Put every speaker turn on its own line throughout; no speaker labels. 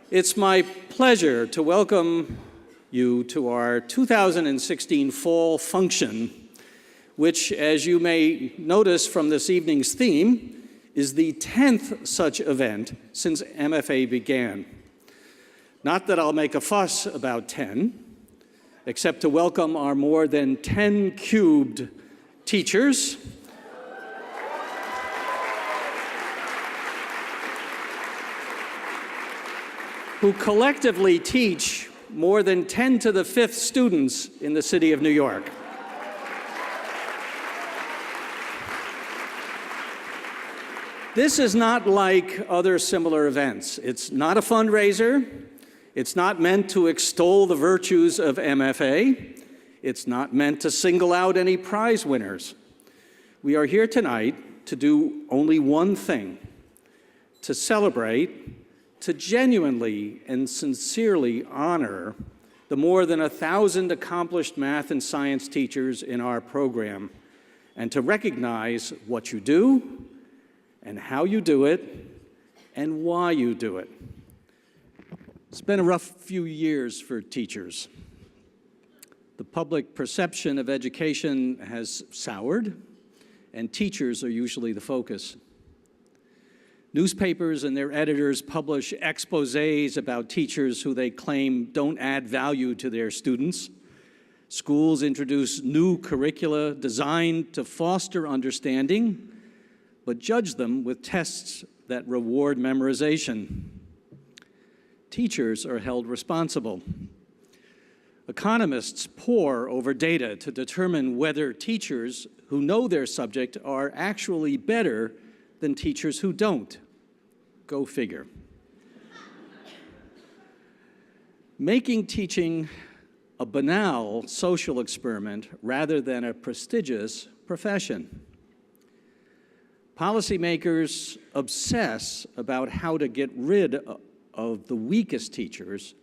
It's my pleasure to welcome you to our 2016 Fall Function, which, as you may notice from this evening's theme, is the 10th such event since MFA began. Not that I'll make a fuss about 10, except to welcome our more than 10-cubed teachers, who collectively teach more than 10 to the 5th students in the city of New York. This is not like other similar events. It's not a fundraiser. It's not meant to extol the virtues of MFA. It's not meant to single out any prize winners. We are here tonight to do only one thing: to celebrate, to genuinely and sincerely honor the more than 1,000 accomplished math and science teachers in our program, and to recognize what you do and how you do it and why you do it. It's been a rough few years for teachers. The public perception of education has soured, and teachers are usually the focus. Newspapers and their editors publish exposés about teachers who they claim don't add value to their students. Schools introduce new curricula designed to foster understanding, but judge them with tests that reward memorization. Teachers are held responsible. Economists pore over data to determine whether teachers who know their subject are actually better than teachers who don't. Go figure. Making teaching a banal social experiment rather than a prestigious profession. Policymakers obsess about how to get rid of the weakest teachers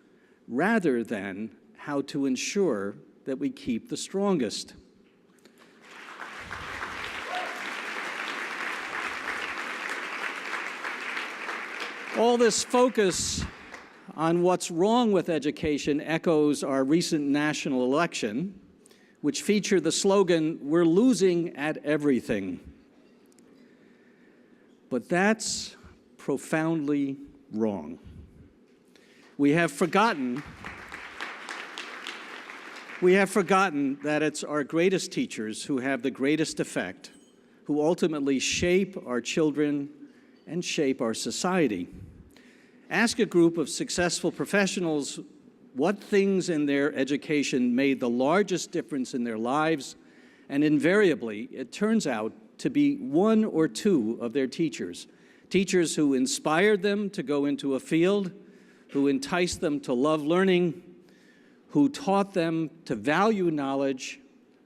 rather than how to ensure that we keep the strongest. All this focus on what's wrong with education echoes our recent national election, which featured the slogan, "We're losing at everything." But that's profoundly wrong. We have forgotten that it's our greatest teachers who have the greatest effect, who ultimately shape our children and shape our society. Ask a group of successful professionals what things in their education made the largest difference in their lives, and invariably it turns out to be one or two of their teachers. Teachers who inspired them to go into a field, who enticed them to love learning, who taught them to value knowledge,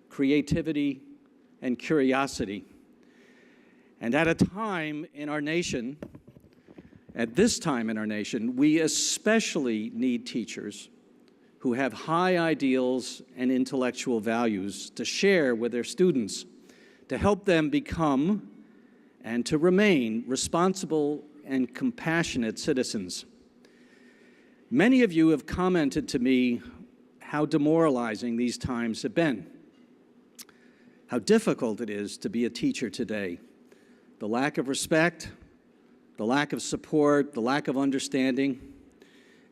creativity, and curiosity. And at this time in our nation, we especially need teachers who have high ideals and intellectual values to share with their students, to help them become and to remain responsible and compassionate citizens. Many of you have commented to me how demoralizing these times have been, how difficult it is to be a teacher today. The lack of respect, the lack of support, the lack of understanding.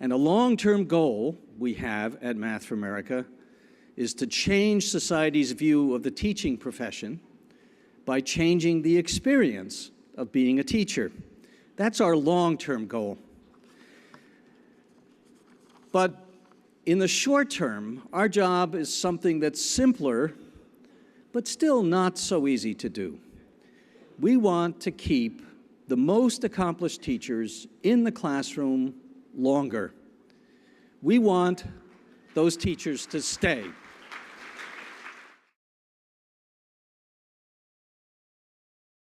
And a long-term goal we have at Math for America is to change society's view of the teaching profession by changing the experience of being a teacher. That's our long-term goal. But in the short term, our job is something that's simpler, but still not so easy to do. We want to keep the most accomplished teachers in the classroom longer. We want those teachers to stay.